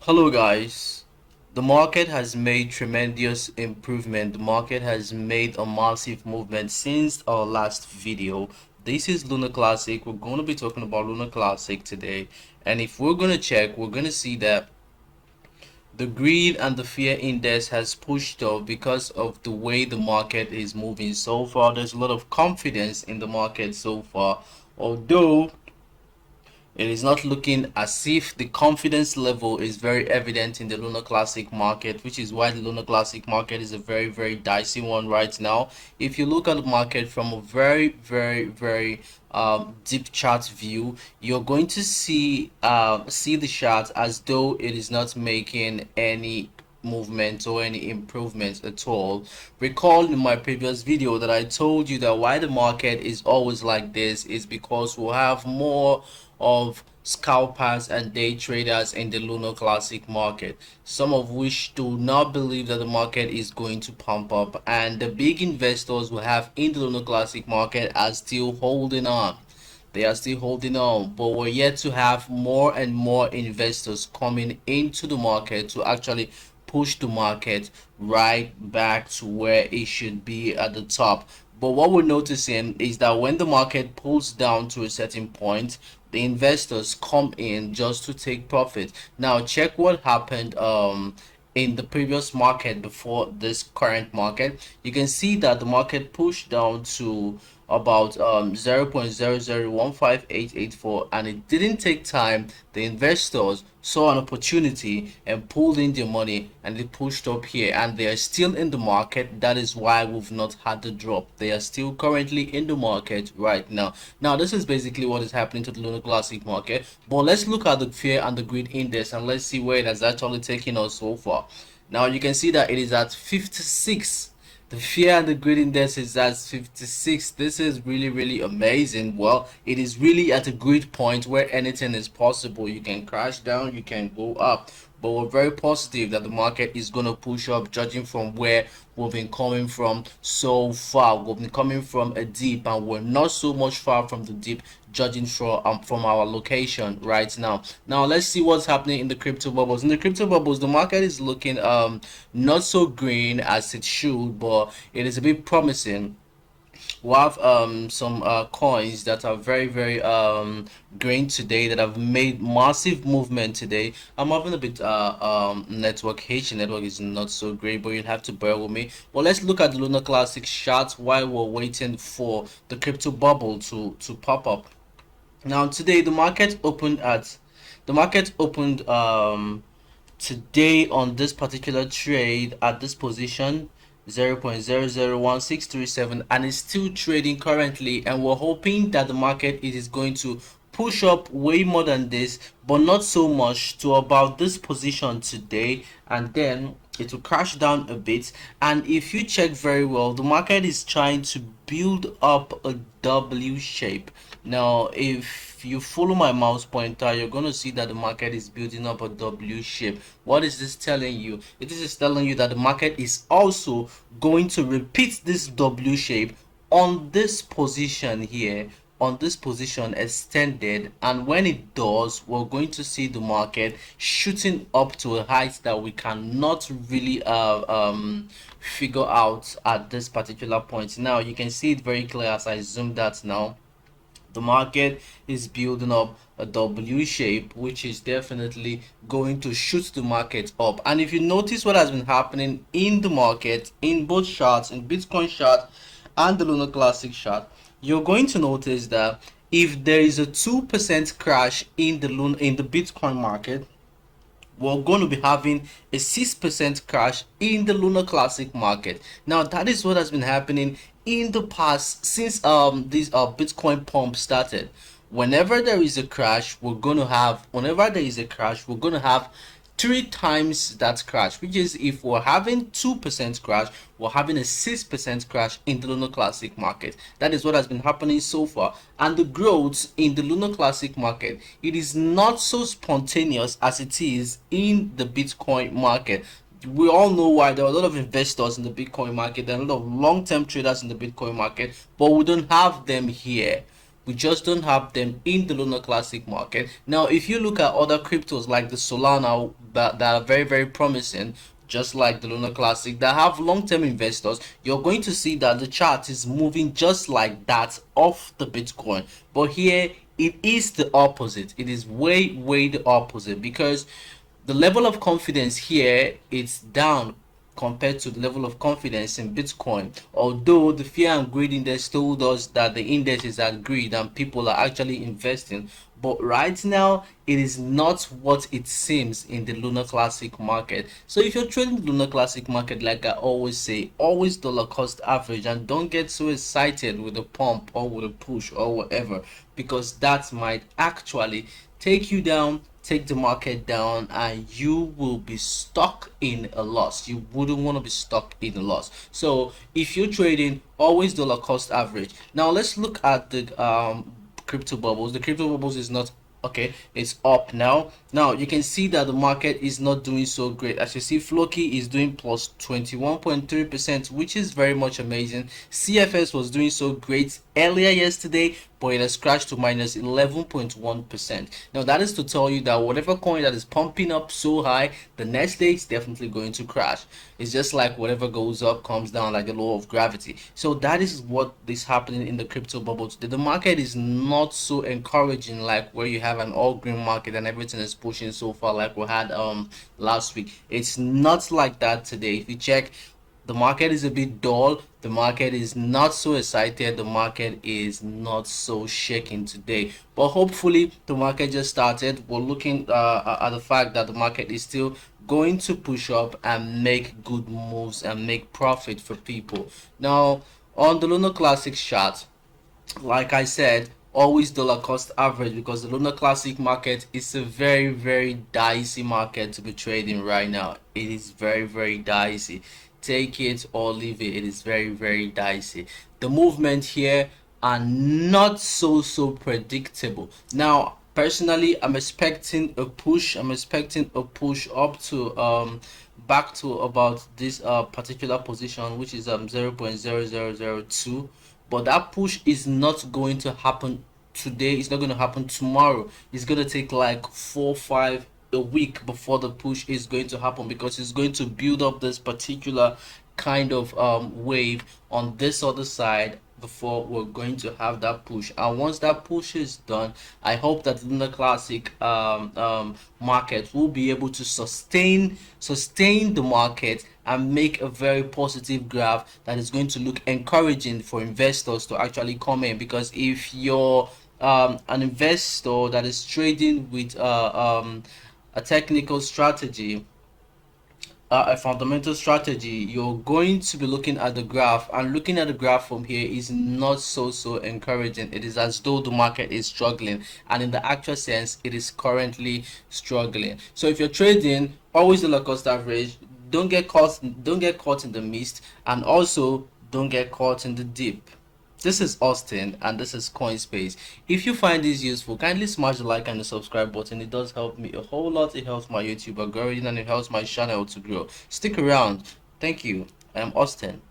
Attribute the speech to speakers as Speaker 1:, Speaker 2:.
Speaker 1: Hello guys, the market has made tremendous improvement. The market has made a massive movement since our last video. This is Lunar Classic. We're going to be talking about Lunar Classic today, and if we're going to check, we're going to see that the greed and the fear index has pushed up because of the way the market is moving so far. There's a lot of confidence in the market so far, although it is not looking as if the confidence level is very evident in the Lunar Classic market, which is why the Lunar Classic market is a very dicey one right now. If you look at the market from a very deep chart view, you're going to see the chart as though it is not making any movement or any improvements at all. Recall in my previous video that I told you that why the market is always like this is because we'll have more of scalpers and day traders in the Lunar Classic market, some of which do not believe that the market is going to pump up, and the big investors we have in the Lunar Classic market are still holding on. They are still holding on, but we're yet to have more and more investors coming into the market to actually push the market right back to where it should be at the top. But what we're noticing is that when the market pulls down to a certain point, the investors come in just to take profit. Now check what happened in the previous market before this current market. You can see that the market pushed down to about 0.0015884, and it didn't take time. The investors saw an opportunity and pulled in their money, and they pushed up here, and they are still in the market. That is why we've not had the drop. They are still currently in the market right now. This is basically what is happening to the Lunar Classic market, but let's look at the fear and the greed index and let's see where it has actually taken us so far. Now you can see that it is at 56. The fear and the greed index is at 56. This is really amazing. Well, it is really at a great point where anything is possible. You can crash down, you can go up, but we're very positive that the market is going to push up, judging from where we've been coming from so far. We've been coming from a dip, and we're not so much far from the dip, judging from our location right now. Let's see what's happening in the crypto bubbles. In the crypto bubbles, the market is looking not so green as it should, but it is a bit promising. We have some coins that are very green today, that have made massive movement today. I'm having a bit network hitch. Network is not so great, but you'll have to bear with me. Well, let's look at the Lunar Classic chart while we're waiting for the crypto bubble to pop up. Now today the market opened today on this particular trade at this position 0.001637, and it's still trading currently, and we're hoping that the market it is going to push up way more than this, but not so much, to about this position today, and then it will crash down a bit. And if you check very well, the market is trying to build up a W shape. Now if you follow my mouse pointer, you're going to see that the market is building up a W shape. What is this telling you? It is telling you that the market is also going to repeat this W shape on this position here, on this position extended, and when it does, we're going to see the market shooting up to a height that we cannot really figure out at this particular point. Now you can see it very clear as I zoom that. Now the market is building up a W shape, which is definitely going to shoot the market up. And if you notice what has been happening in the market, in both charts, in Bitcoin chart and the Lunar Classic chart, you're going to notice that if there is a 2% crash in the Bitcoin market, we're going to be having a 6% crash in the Lunar Classic market. Now that is what has been happening in the past since this Bitcoin pump started. Whenever there is a crash, we're going to have three times that crash, which is, if we're having 2% crash, we're having a 6% crash in the Lunar Classic market. That is what has been happening so far. And the growth in the Lunar Classic market, it is not so spontaneous as it is in the Bitcoin market. We all know why. There are a lot of investors in the Bitcoin market. There are a lot of long-term traders in the Bitcoin market, but we don't have them here. We just don't have them in the Lunar Classic market. Now, if you look at other cryptos like the Solana that are very, very promising, just like the Lunar Classic, that have long-term investors, you're going to see that the chart is moving just like that off the Bitcoin. But here, it is the opposite. It is way, way the opposite, because the level of confidence here is down compared to the level of confidence in Bitcoin. Although the fear and greed index told us that the index is at greed and people are actually investing, but right now it is not what it seems in the Lunar Classic market. So if you're trading the Lunar Classic market, like I always say, always dollar cost average, and don't get so excited with a pump or with a push or whatever, because that might actually take you down, take the market down, and you will be stuck in a loss. You wouldn't want to be stuck in a loss. So if you're trading, always dollar cost average. Now let's look at the crypto bubbles. The crypto bubbles is not okay, it's up now. Now you can see that the market is not doing so great. As you see, Floki is doing plus 21.3%, which is very much amazing. CFS was doing so great earlier yesterday, but it has crashed to minus 11.1%. Now that is to tell you that whatever coin that is pumping up so high, the next day it's definitely going to crash. It's just like whatever goes up comes down, like the law of gravity. So that is what is happening in the crypto bubble today. The market is not so encouraging like where you have an all green market and everything is pushing so far like we had last week. It's not like that today. If you check, the market is a bit dull. The market is not so excited. The market is not so shaking today. But hopefully, the market just started. We're looking at the fact that the market is still going to push up and make good moves and make profit for people. Now, on the Lunar Classic chart, like I said, always dollar cost average, because the Lunar Classic market is a very, very dicey market to be trading right now. It is very, very dicey. Take it or leave it. It is very, very dicey. The movement here are not so predictable. Now, personally, I'm expecting a push. I'm expecting a push up to back to about this particular position, which is 0.0002. But that push is not going to happen today. It's not going to happen tomorrow. It's going to take like 4 5 a week before the push is going to happen, because it's going to build up this particular kind of wave on this other side before we're going to have that push. And once that push is done, I hope that Lunar Classic market will be able to sustain the market and make a very positive graph that is going to look encouraging for investors to actually come in. Because if you're an investor that is trading with a technical strategy, a fundamental strategy, you're going to be looking at the graph, and looking at the graph from here is not so encouraging. It is as though the market is struggling, and in the actual sense it is currently struggling. So if you're trading, always the low cost average. Don't get caught in the mist, and also don't get caught in the dip. This is Austin, and this is Coinspace. If you find this useful, kindly smash the like and the subscribe button. It does help me a whole lot. It helps my YouTube algorithm and it helps my channel to grow. Stick around. Thank you. I'm Austin.